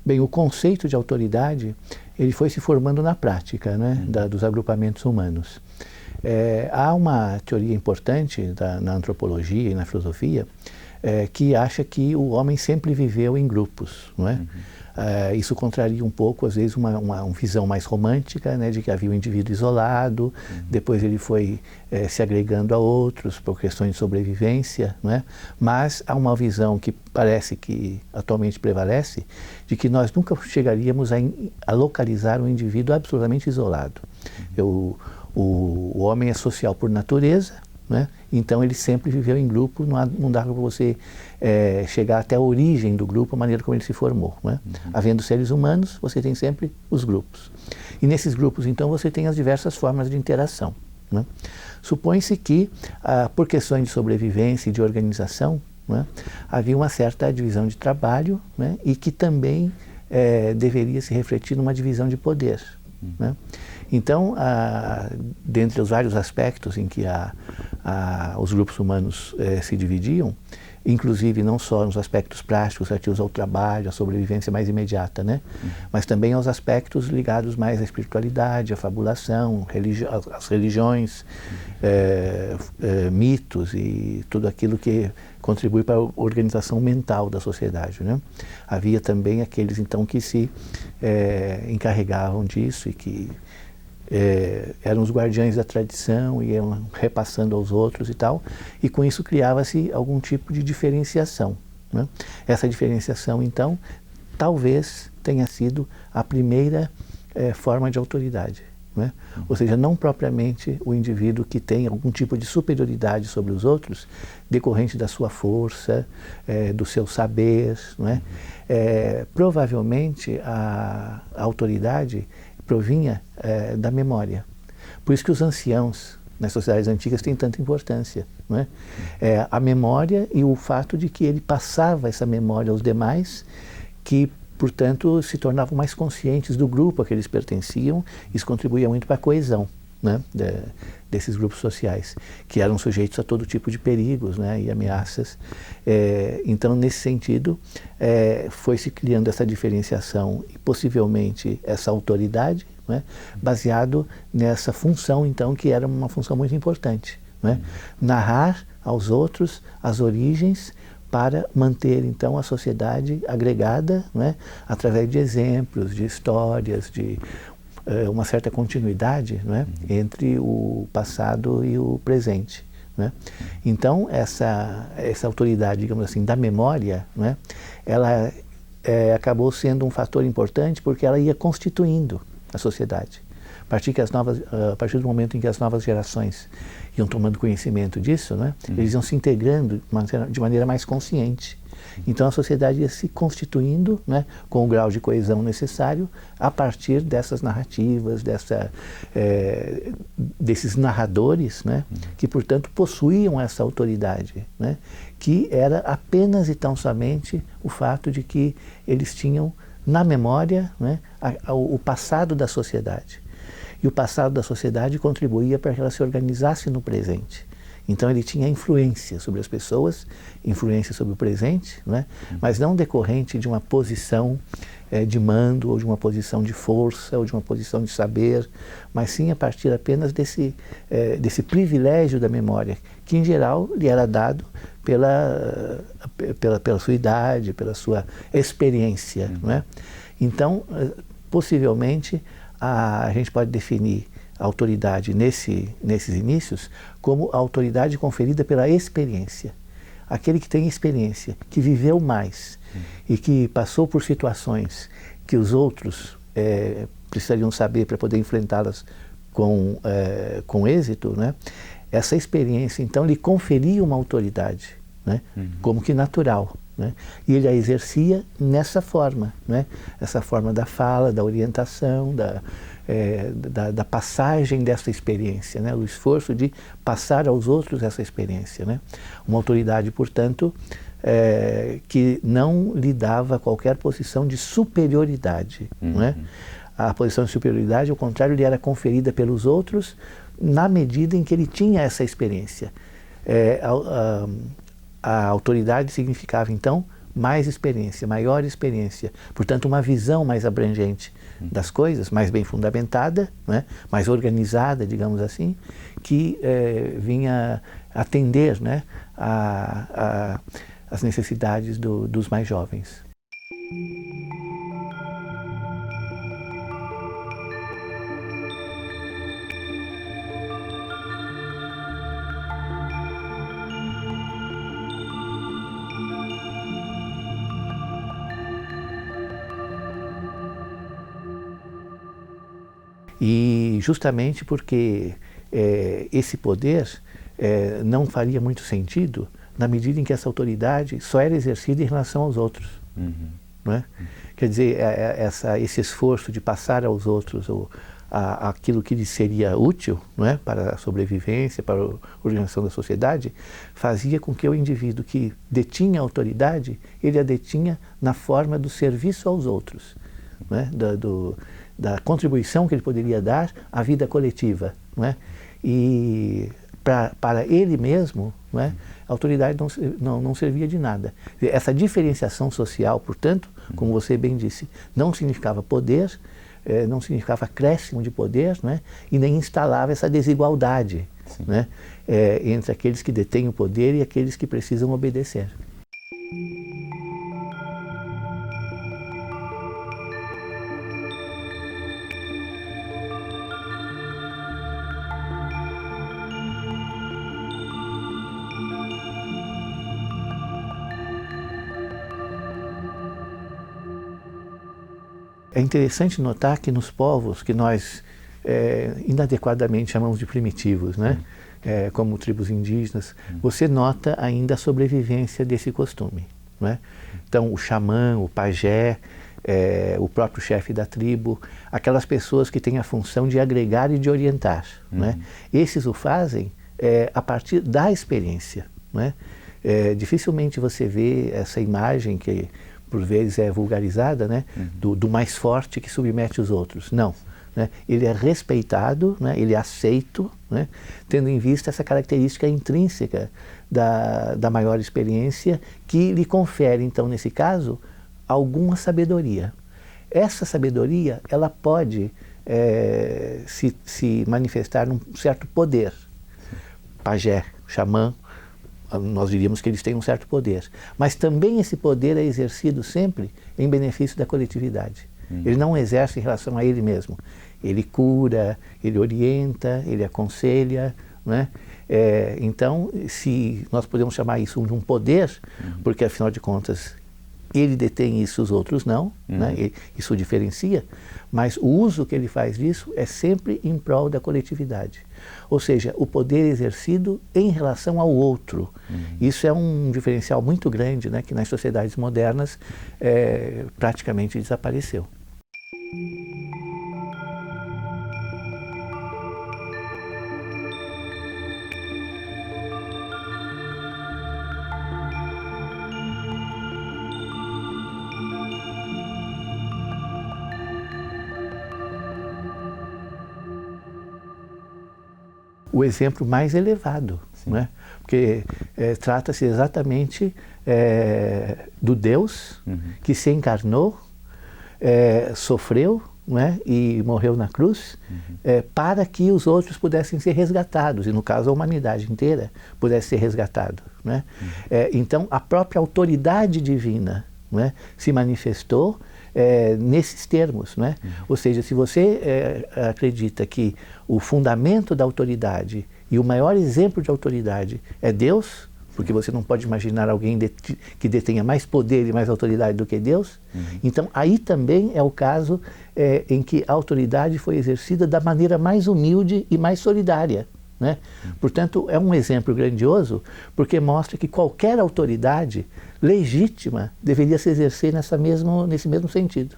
Bem, o conceito de autoridade, ele foi se formando na prática, né, dos agrupamentos humanos. Há uma teoria importante na antropologia e na filosofia que acha que o homem sempre viveu em grupos, não é? Isso contraria um pouco, às vezes, uma visão mais romântica, né, de que havia um indivíduo isolado, depois ele foi se agregando a outros por questões de sobrevivência, não é? Mas há uma visão que parece que atualmente prevalece, de que nós nunca chegaríamos a localizar um indivíduo absolutamente isolado. O homem é social por natureza, né? Então ele sempre viveu em grupo, não dá para você chegar até a origem do grupo, a maneira como ele se formou, né? Havendo seres humanos, você tem sempre os grupos. E nesses grupos, então, você tem as diversas formas de interação, né? Supõe-se que, por questões de sobrevivência e de organização, né, havia uma certa divisão de trabalho, né, e que também deveria se refletir numa divisão de poder, né? Então, dentre os vários aspectos em que os grupos humanos se dividiam, inclusive não só nos aspectos práticos relativos ao trabalho, à sobrevivência mais imediata, né? Mas também aos aspectos ligados mais à espiritualidade, à fabulação, às religiões, mitos e tudo aquilo que contribui para a organização mental da sociedade, né? Havia também aqueles, então, que se encarregavam disso e que eram os guardiães da tradição e iam repassando aos outros e tal, e com isso criava-se algum tipo de diferenciação, né? Essa diferenciação, então, talvez tenha sido a primeira forma de autoridade, né? Ou seja, não propriamente o indivíduo que tem algum tipo de superioridade sobre os outros, decorrente da sua força, do seu saber, né? Provavelmente a autoridade provinha da memória. Por isso que os anciãos nas sociedades antigas têm tanta importância, não é? A memória e o fato de que ele passava essa memória aos demais, que, portanto, se tornavam mais conscientes do grupo a que eles pertenciam. Isso contribuía muito para a coesão, né, desses grupos sociais, que eram sujeitos a todo tipo de perigos, né, e ameaças. Então, nesse sentido, foi-se criando essa diferenciação e possivelmente essa autoridade, né, baseado nessa função, então, que era uma função muito importante, né? Narrar aos outros as origens para manter, então, a sociedade agregada, né, através de exemplos, de histórias, de uma certa continuidade, né, entre o passado e o presente, né? Então, essa autoridade, digamos assim, da memória, né, ela acabou sendo um fator importante porque ela ia constituindo a sociedade. A partir do momento em que as novas gerações iam tomando conhecimento disso, né, eles iam se integrando de maneira mais consciente. Então a sociedade ia se constituindo, né, com o grau de coesão necessário a partir dessas narrativas, desses narradores, né, que, portanto, possuíam essa autoridade, né, que era apenas e tão somente o fato de que eles tinham na memória, né, o passado da sociedade. E o passado da sociedade contribuía para que ela se organizasse no presente. Então ele tinha influência sobre as pessoas, influência sobre o presente, né? Mas não decorrente de uma posição de mando, ou de uma posição de força, ou de uma posição de saber, mas sim a partir apenas desse privilégio da memória, que em geral lhe era dado pela sua idade, pela sua experiência, né? Então, possivelmente, a gente pode definir a autoridade nesses inícios como a autoridade conferida pela experiência. Aquele que tem experiência, que viveu mais e que passou por situações que os outros precisariam saber para poder enfrentá-las com êxito, né? Essa experiência, então, lhe conferia uma autoridade, né? Como que natural, né? E ele a exercia nessa forma, né? Essa forma da fala, da orientação, da passagem dessa experiência, né? O esforço de passar aos outros essa experiência, né? Uma autoridade, portanto, que não lhe dava qualquer posição de superioridade, né? A posição de superioridade, ao contrário, lhe era conferida pelos outros na medida em que ele tinha essa experiência. A autoridade significava, então, mais experiência, maior experiência, portanto uma visão mais abrangente das coisas, mais bem fundamentada, né? Mais organizada, digamos assim, que vinha atender, né? As necessidades dos mais jovens. E justamente porque esse poder não faria muito sentido na medida em que essa autoridade só era exercida em relação aos outros. Não é? Quer dizer, esse esforço de passar aos outros aquilo que lhes seria útil, não é? Para a sobrevivência, para a organização da sociedade, fazia com que o indivíduo que detinha a autoridade, ele a detinha na forma do serviço aos outros, não é? Da contribuição que ele poderia dar à vida coletiva, não é? E para ele mesmo, não é? A autoridade não servia de nada. Essa diferenciação social, portanto, como você bem disse, não significava poder, não significava acréscimo de poder, não é? E nem instalava essa desigualdade, não é? Entre aqueles que detêm o poder e aqueles que precisam obedecer. É interessante notar que nos povos que nós inadequadamente chamamos de primitivos, né? Como tribos indígenas, você nota ainda a sobrevivência desse costume, não é? Então, o xamã, o pajé, o próprio chefe da tribo, aquelas pessoas que têm a função de agregar e de orientar, não é? Esses o fazem a partir da experiência, não é? Dificilmente você vê essa imagem que por vezes é vulgarizada, né? Do mais forte que submete os outros. Não. Né? Ele é respeitado, né? Ele é aceito, né? Tendo em vista essa característica intrínseca da maior experiência que lhe confere, então, nesse caso, alguma sabedoria. Essa sabedoria, ela pode se manifestar num certo poder. Pajé, xamã, nós diríamos que eles têm um certo poder. Mas também esse poder é exercido sempre em benefício da coletividade. Ele não exerce em relação a ele mesmo. Ele cura, ele orienta, ele aconselha, né? Então, se nós podemos chamar isso de um poder, porque afinal de contas ele detém isso, os outros não, né? Isso o diferencia, mas o uso que ele faz disso é sempre em prol da coletividade. Ou seja, o poder exercido em relação ao outro. Isso é um diferencial muito grande, né, que nas sociedades modernas praticamente desapareceu. O exemplo mais elevado, né? Porque trata-se exatamente do Deus que se encarnou, sofreu, né? E morreu na cruz para que os outros pudessem ser resgatados, e no caso a humanidade inteira pudesse ser resgatada, né? Então a própria autoridade divina, né, se manifestou nesses termos, né? Ou seja, se você acredita que o fundamento da autoridade e o maior exemplo de autoridade é Deus, porque você não pode imaginar alguém que detenha mais poder e mais autoridade do que Deus, então aí também é o caso em que a autoridade foi exercida da maneira mais humilde e mais solidária, né? Portanto, é um exemplo grandioso, porque mostra que qualquer autoridade legítima deveria se exercer nesse mesmo sentido.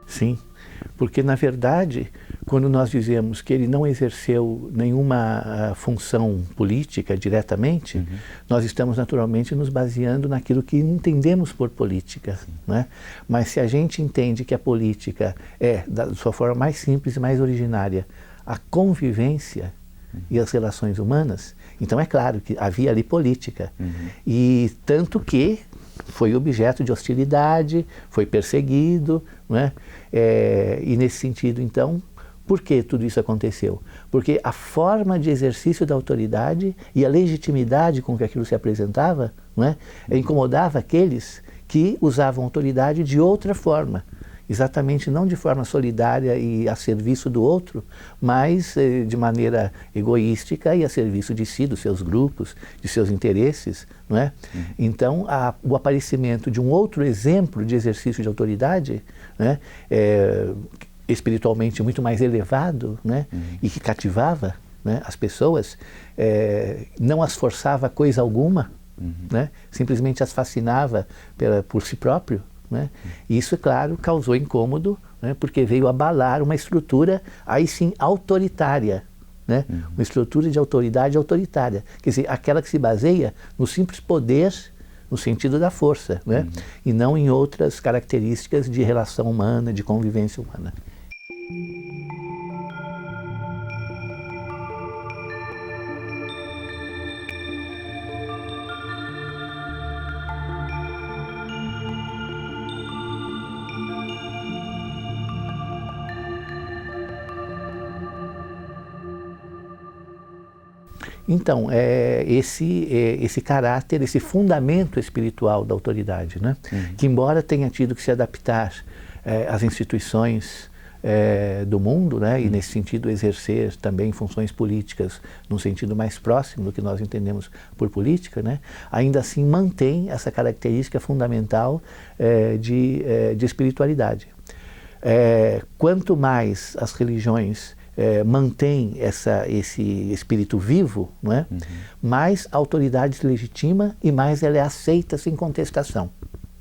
Sim, porque na verdade, quando nós dizemos que ele não exerceu nenhuma função política diretamente, nós estamos naturalmente nos baseando naquilo que entendemos por política, né? Mas se a gente entende que a política é, da sua forma mais simples e mais originária, a convivência e as relações humanas, então é claro que havia ali política. E tanto que foi objeto de hostilidade, foi perseguido, né? E nesse sentido, então, por que tudo isso aconteceu? Porque a forma de exercício da autoridade e a legitimidade com que aquilo se apresentava, né, incomodava aqueles que usavam autoridade de outra forma. Exatamente não de forma solidária e a serviço do outro, mas de maneira egoística e a serviço de si, dos seus grupos, de seus interesses, não é? Então, o aparecimento de um outro exemplo de exercício de autoridade, né, espiritualmente muito mais elevado, né, e que cativava, né, as pessoas, não as forçava a coisa alguma, né, simplesmente as fascinava por si próprio. Né? E isso, é claro, causou incômodo, né, porque veio abalar uma estrutura, aí sim, autoritária, né? Uma estrutura de autoridade autoritária, quer dizer, aquela que se baseia no simples poder, no sentido da força, né? E não em outras características de relação humana, de convivência humana. Então, esse caráter, esse fundamento espiritual da autoridade, né? Que embora tenha tido que se adaptar às instituições do mundo, né? E nesse sentido exercer também funções políticas num sentido mais próximo do que nós entendemos por política, né? Ainda assim mantém essa característica fundamental de espiritualidade. Quanto mais as religiões mantém esse espírito vivo, não é? Mais a autoridade se legitima e mais ela é aceita sem contestação.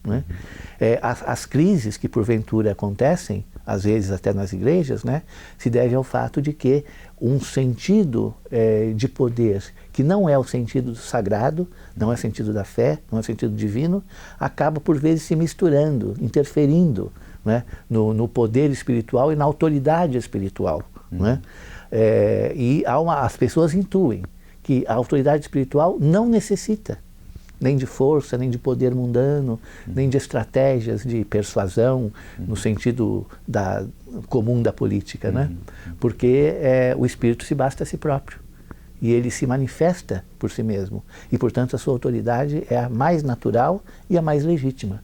Não é? As crises que porventura acontecem, às vezes até nas igrejas, né, se deve ao fato de que um sentido de poder que não é o sentido sagrado, não é o sentido da fé, não é o sentido divino, acaba por vezes se misturando, interferindo, né, no poder espiritual e na autoridade espiritual. Né? E as pessoas intuem que a autoridade espiritual não necessita nem de força, nem de poder mundano, nem de estratégias de persuasão no sentido comum da política, né? Porque o espírito se basta a si próprio e ele se manifesta por si mesmo e, portanto, a sua autoridade é a mais natural e a mais legítima.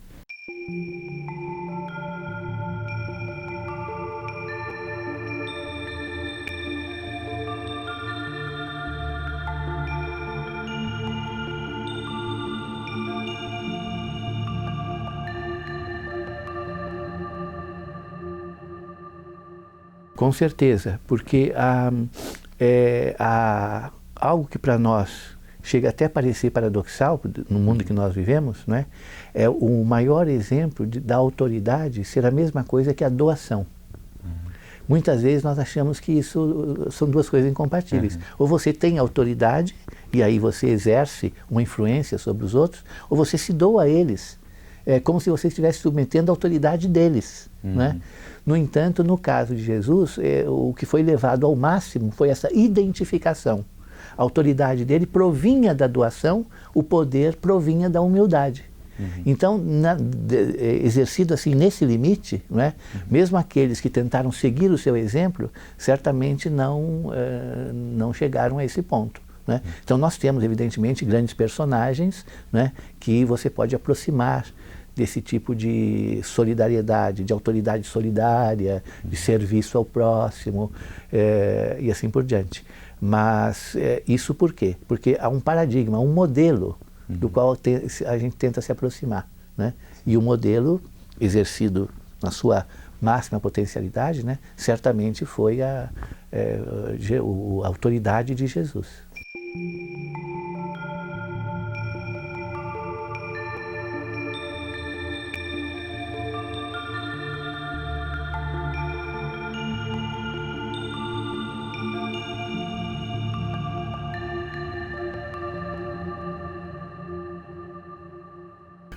Com certeza, porque algo que para nós chega até a parecer paradoxal no mundo que nós vivemos, né, é o maior exemplo da autoridade ser a mesma coisa que a doação. Muitas vezes nós achamos que isso são duas coisas incompatíveis. Ou você tem autoridade e aí você exerce uma influência sobre os outros, ou você se doa a eles. É como se você estivesse submetendo a autoridade deles, né? No entanto, no caso de Jesus, o que foi levado ao máximo foi essa identificação. A autoridade dele provinha da doação, o poder provinha da humildade. Então, exercido assim nesse limite, não é? Mesmo aqueles que tentaram seguir o seu exemplo, certamente não chegaram a esse ponto. Né? Então nós temos, evidentemente, grandes personagens, né, que você pode aproximar desse tipo de solidariedade, de autoridade solidária, de serviço ao próximo e assim por diante. Mas isso por quê? Porque há um paradigma, um modelo do qual a gente tenta se aproximar. Né? E o modelo exercido na sua máxima potencialidade, né, certamente foi a autoridade de Jesus.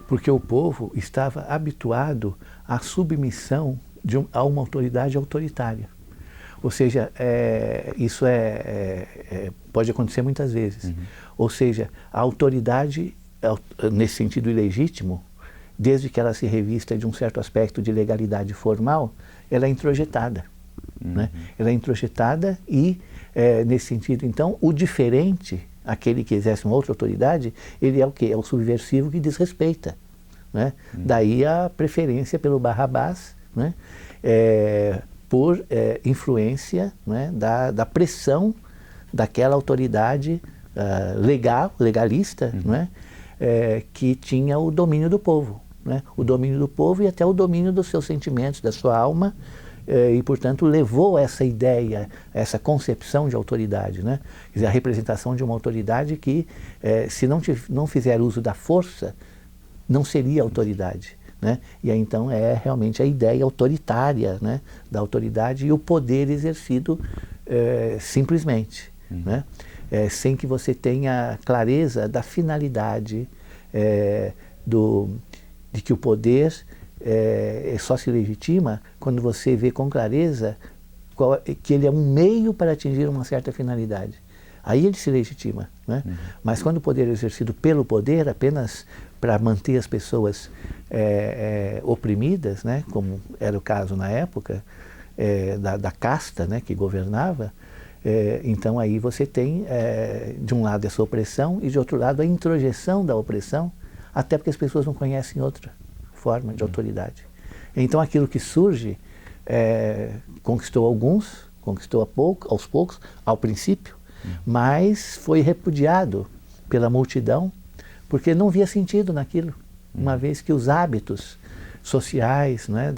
Porque o povo estava habituado à submissão a uma autoridade autoritária. Ou seja, isso pode acontecer muitas vezes. Ou seja, a autoridade, nesse sentido ilegítimo, desde que ela se revista de um certo aspecto de legalidade formal, ela é introjetada. Né? Ela é introjetada e, nesse sentido, então, o diferente, aquele que exerce uma outra autoridade, ele é o quê? É o subversivo que desrespeita. Né? Daí a preferência pelo Barrabás, né? Por influência, né? da pressão daquela autoridade legalista, né? Que tinha o domínio do povo. Né? O domínio do povo e até o domínio dos seus sentimentos, da sua alma, e, portanto, levou essa ideia, essa concepção de autoridade, né? Quer dizer, a representação de uma autoridade que, se não fizer uso da força, não seria autoridade. Né? E aí, então, é realmente a ideia autoritária, né? Da autoridade e o poder exercido simplesmente, né? Sem que você tenha clareza da finalidade, de que o poder só se legitima quando você vê com clareza que ele é um meio para atingir uma certa finalidade. Aí ele se legitima. Né? Mas quando o poder é exercido pelo poder, apenas para manter as pessoas oprimidas, né? Como era o caso na época, da casta, né? Que governava, então aí você tem, de um lado, essa opressão e, de outro lado, a introjeção da opressão, até porque as pessoas não conhecem outra forma de autoridade. Então aquilo que surge conquistou alguns, conquistou aos poucos, ao princípio, mas foi repudiado pela multidão, porque não via sentido naquilo, uma vez que os hábitos sociais, né,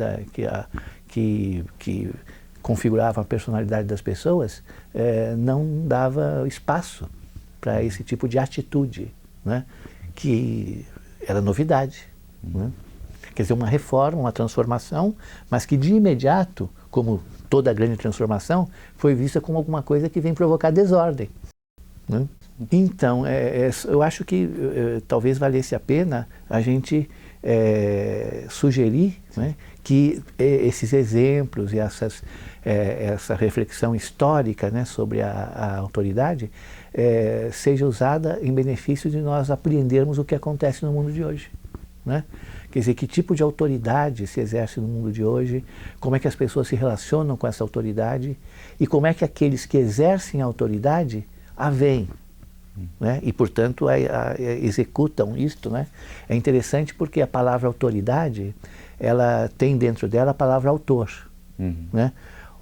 que configuravam a personalidade das pessoas, não dava espaço para esse tipo de atitude, né, que era novidade. Né? Quer dizer, uma reforma, uma transformação, mas que de imediato, como toda grande transformação, foi vista como alguma coisa que vem provocar desordem. Né? Então, eu acho que talvez valesse a pena a gente sugerir, né, que esses exemplos e essa reflexão histórica, né, sobre a autoridade seja usada em benefício de nós apreendermos o que acontece no mundo de hoje. Né? Quer dizer, que tipo de autoridade se exerce no mundo de hoje, como é que as pessoas se relacionam com essa autoridade e como é que aqueles que exercem a autoridade a veem. Né? E, portanto, executam isto. Né? É interessante porque a palavra autoridade, ela tem dentro dela a palavra autor. Né?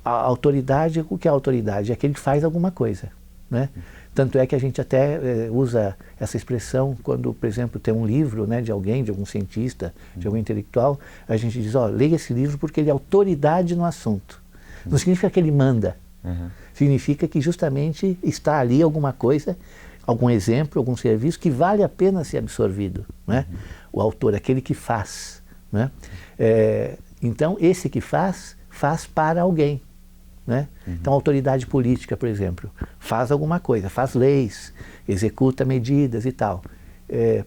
A autoridade, o que é autoridade? É aquele que faz alguma coisa. Né? Tanto é que a gente até usa essa expressão quando, por exemplo, tem um livro, né, de alguém, de algum cientista, de algum intelectual, a gente diz, leia esse livro porque ele é autoridade no assunto. Não significa que ele manda. Significa que justamente está ali alguma coisa, algum exemplo, algum serviço que vale a pena ser absorvido. Né? O autor, aquele que faz. Né? Então, esse que faz para alguém. Né? Então, a autoridade política, por exemplo, faz alguma coisa, faz leis, executa medidas e tal.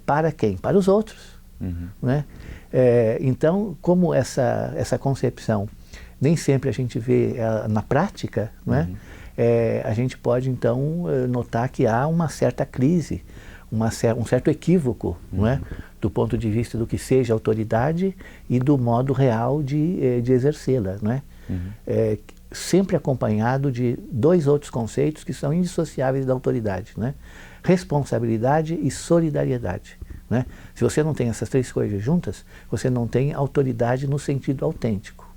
Para quem? Para os outros. Né? Então, como essa concepção nem sempre a gente vê na prática, né? A gente pode, então, notar que há uma certa crise, um certo equívoco, não é? Do ponto de vista do que seja autoridade e do modo real de exercê-la. Não é? Sempre acompanhado de dois outros conceitos que são indissociáveis da autoridade, né? Responsabilidade e solidariedade. Né? Se você não tem essas três coisas juntas, você não tem autoridade no sentido autêntico.